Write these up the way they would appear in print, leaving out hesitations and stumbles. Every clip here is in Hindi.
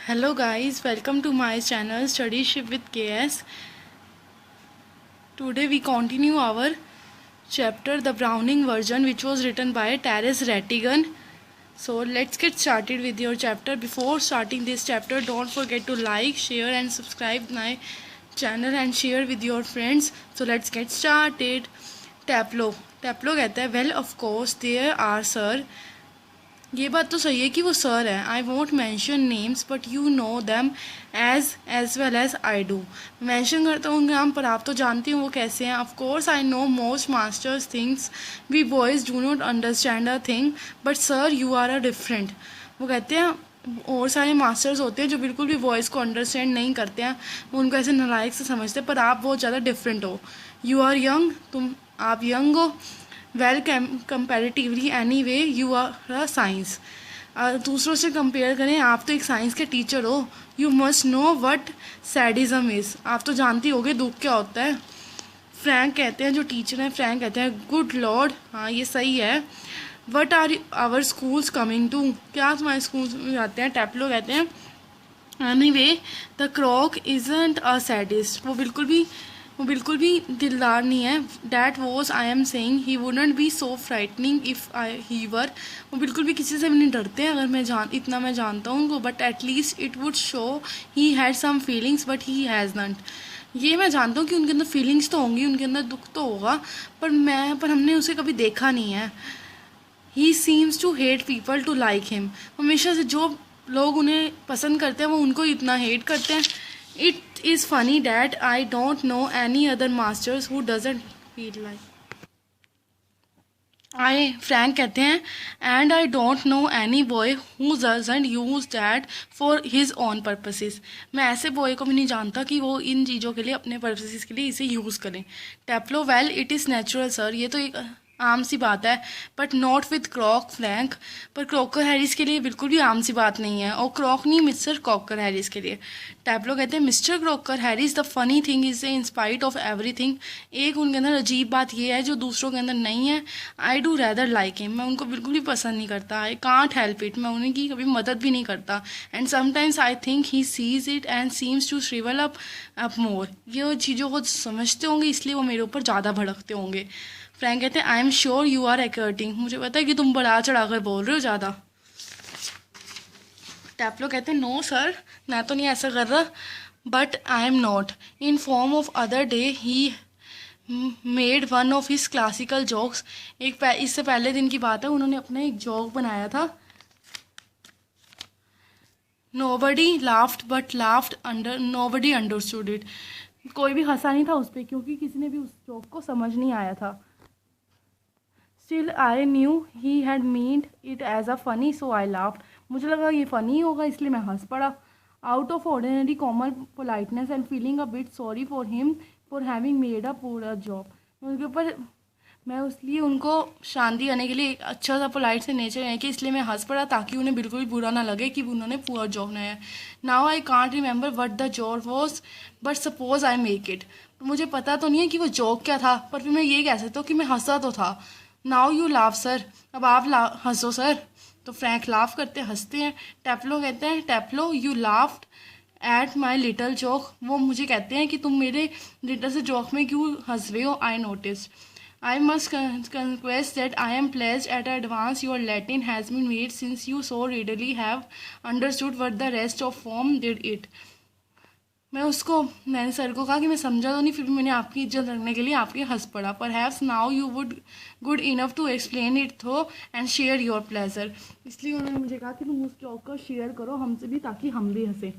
Hello guys, welcome to my channel Studyship with KS. Today we continue our chapter The Browning Version, which was written by Terence Rattigan. So let's get started with your chapter. Before starting this chapter, don't forget to like, share and subscribe my channel and share with your friends. So let's get started. Taplo कहता है, well of course there are sir. ये बात तो सही है कि वो सर है. I want mention names but you know them as well as I do. Mention करता हूँ नाम पर आप तो जानती हूँ वो कैसे हैं. Of course I know most masters things we boys do not understand a thing but sir you are a different. वो कहते हैं और सारे मास्टर्स होते हैं जो बिल्कुल भी वॉइस को अंडरस्टैंड नहीं करते हैं, वो उनको ऐसे नालायक से समझते हैं, पर आप बहुत ज़्यादा डिफरेंट हो. यू आर यंग, आप यंग हो. Well comparatively any way you are a science. दूसरों से कंपेयर करें, आप तो एक साइंस के टीचर हो. You must know what sadism is. आप तो जानती होगे दुख क्या होता है. फ्रैंक कहते हैं, जो टीचर हैं फ्रैंक कहते हैं, गुड लॉर्ड, हाँ ये सही है. What are our schools coming to. क्या तुम्हारे स्कूल में जाते हैं. टैप्लो कहते हैं, anyway the Crock isn't a sadist. वो बिल्कुल भी दिलदार नहीं है. That was I am saying he wouldn't be so frightening if he were. वो बिल्कुल भी किसी से भी नहीं डरते हैं अगर मैं जानता हूँ उनको. But at least it would show he had some feelings but he has not. ये मैं जानता हूँ कि उनके अंदर फीलिंग्स तो होंगी, उनके अंदर दुख तो होगा, पर हमने उसे कभी देखा नहीं है. He seems to hate people to like him. हमेशा से जो लोग उन्हें पसंद करते हैं वो उनको इतना हेट करते हैं. It is funny that I don't know any other masters who doesn't feel like. Frank कहते हैं, and I don't know any boy who doesn't use that for his own purposes. मैं ऐसे बॉय को भी नहीं जानता कि वो इन चीज़ों के लिए, अपने पर्पसेस के लिए इसे यूज़ करें. Taplow, well it is natural sir. ये तो एक आम सी बात है. But not with Crock Frank. पर क्रॉकर हैरिस के लिए बिल्कुल भी आम सी बात नहीं है. और क्रॉक नहीं, मिस्टर क्रॉकर हैरिस के लिए. टैप्लो कहते हैं, mister Crocker Harris the funny thing is in spite of everything. एक उनके अंदर अजीब बात ये है जो दूसरों के अंदर नहीं है. I do rather like him. मैं उनको बिल्कुल भी पसंद नहीं करता. I can't help it. मैं उनकी कभी मदद भी नहीं करता. And sometimes I think he sees it and seems to श्रिवल up more. ये चीज़ों को समझते होंगे इसलिए वो मेरे ऊपर ज़्यादा भड़कते होंगे. फ्रैंक कहते हैं, I am sure you are acting. मुझे पता है कि तुम बढ़ा चढ़ा कर बोल रहे हो ज़्यादा. टैप्लो कहते हैं, नो सर, मैं तो नहीं ऐसा कर रहा. But I am not. In form of other day he made one of his classical jokes. इससे पहले दिन की बात है, उन्होंने अपना एक जोक बनाया था. Nobody laughed but laughed under nobody understood it. कोई भी हंसा नहीं था उस पर क्योंकि किसी ने भी उस जोक को समझ नहीं आया था. Still I knew he had meant it as a funny so I laughed. मुझे लगा ये फ़नी होगा इसलिए मैं हंस पड़ा. Out of ordinary common politeness and feeling a bit sorry for him for having made a poor job. उनके ऊपर मैं इसलिए उनको शांति आने के लिए एक अच्छा सा पोलाइट से नेचर है कि इसलिए मैं हंस पड़ा ताकि उन्हें बिल्कुल भी बुरा ना लगे कि उन्होंने पूरा जॉब बनाया है. Now I can't remember what the job was but suppose I make it. मुझे पता तो नहीं है कि वो जॉब क्या था, पर फिर मैं ये कह सकता हूँ कि मैं हंसा तो था. Now you laugh sir. अब आप हंसो सर. तो फ्रैंक लाफ करते हंसते हैं. टैप्लो कहते हैं, Taplow you laughed at my little joke. वो मुझे कहते हैं कि तुम मेरे लिटल से जोक में क्यों हंस रहे हो. I notice. I must confess that I am pleased at advance your Latin has been made since you so readily have understood what the rest of form did it. मैंने सर को कहा कि मैं समझा तो नहीं, फिर भी मैंने आपकी इज्जत रखने के लिए आपके हंस पड़ा. Perhaps now you would good enough to explain it though and share your pleasure. इसलिए उन्होंने मुझे कहा कि तुम उस जोक को शेयर करो हमसे भी ताकि हम भी हंसे.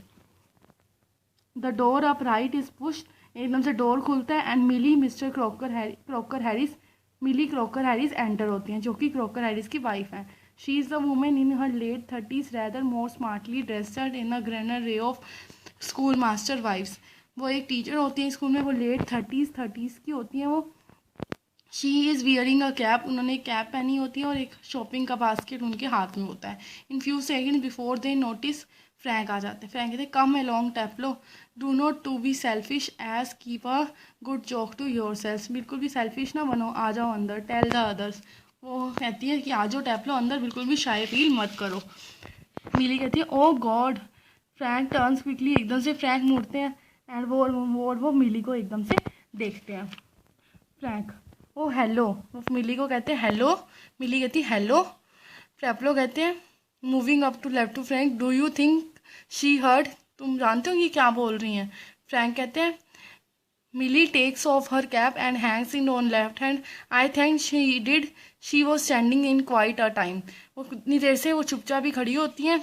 The door up right is pushed. एकदम से डोर खुलता है and Millie Crocker Harris enter होती हैं, जो कि क्रॉकर हैरिस की वाइफ हैं. She is the woman in her late 30s rather more smartly dressed in a greener ray of school master wives. वो एक टीचर होती हैं स्कूल में, वो लेट 30s की होती हैं. वो she is wearing a cap. उन्होंने एक कैप पहनी होती है और एक शॉपिंग का बास्केट उनके हाथ में होता है. In few second before they notice Frank आ जाते हैं. फ्रैंक कहते हैं, come along Taplow, do not to be selfish as keep a good joke to yourself. बिल्कुल भी सेल्फिश ना बनो, आ जाओ अंदर. Tell the others. वो कहती है कि आ जाओ टैप्लो अंदर, बिल्कुल भी शाय फील मत करो. मिली कहती है, ओ गॉड फ्रैंक टर्न्स क्विकली, एकदम से फ्रैंक मुड़ते हैं एंड वो मिली को एकदम से देखते हैं। फ्रैंक, ओ हेलो, वो मिली को कहते हैं हेलो, मिली कहती है हेलो। फ्रैपलो कहते हैं moving up to left to Frank, do you think she heard, तुम जानते हो ये क्या बोल रही हैं। फ्रैंक कहते हैं Millie takes off her cap and hangs in on left hand, I think she did, she was standing in quite a time, वो कितनी देर से वो चुपचाप ही खड़ी होती हैं।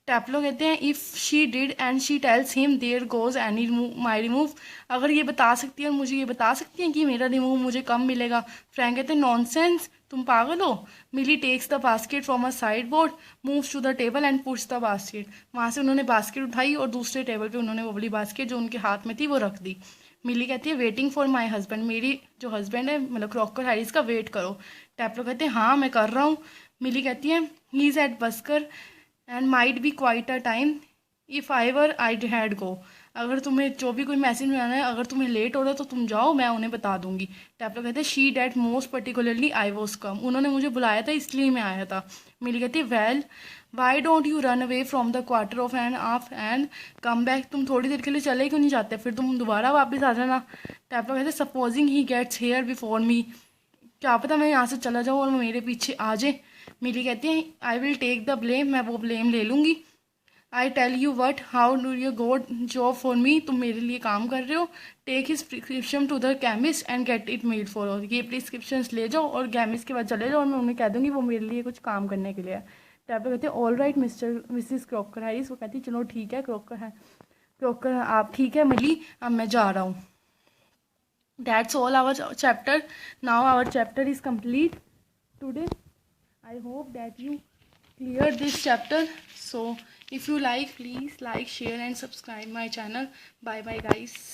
टैपलो कहते हैं if she did and she tells him there goes any my remove, अगर ये बता सकती है और मुझे ये बता सकती हैं कि मेरा रिमूव मुझे कम मिलेगा। फ्रैंक कहते हैं नॉनसेंस, तुम पागल हो। Mili takes the basket from a side board, moves to the table and puts the basket, वहाँ से उन्होंने बास्केट उठाई और दूसरे टेबल पे उन्होंने वो वाली बास्केट जो उनके हाथ में थी वो रख दी। मिली कहती है वेटिंग फॉर माई हस्बैंड, मेरी जो हस्बैंड है मतलब क्रॉकर हैरिस का वेट करो। टैपलो कहते हैं हाँ मैं कर रहा हूँ। मिली कहती है he is at busker and might be quite a time if I were I had go, अगर तुम्हें जो भी कोई मैसेज में आना है अगर तुम्हें लेट हो रहा है तो तुम जाओ, मैं उन्हें बता दूंगी। टैपलो कहते हैं she that most particularly I was कम, उन्होंने मुझे बुलाया था इसलिए मैं आया था। मिली कहती है well why don't you run away from the quarter of an of and come back, तुम थोड़ी देर के लिए चले क्यों नहीं जाते, फिर तुम दोबारा वापस आ जाना। टैपलो कहते हैं supposing he gets here before me, क्या पता मैं यहाँ से चला जाऊँ और मेरे पीछे आ जाए। मिली कहती है I will take the blame, मैं वो ब्लेम ले लूँगी। I tell you what how do you go job for me, तुम मेरे लिए काम कर रहे हो। Take his prescription to the chemist and get it made for all, ये प्रिस्क्रिप्शन ले जाओ और केमिस्ट के बाद चले जाओ और मैं उन्हें कह दूँगी वो मेरे लिए कुछ काम करने के लिए है। टैपलो कहते हैं all right mister Mrs Crocker Harris, वो कहती है चलो ठीक है क्रॉकर आप ठीक है मिली, अब मैं जा रहा हूँ। That's all our chapter. Now our chapter is complete today. I hope that you cleared this chapter. So if you like, please like, share and subscribe my channel. Bye bye guys.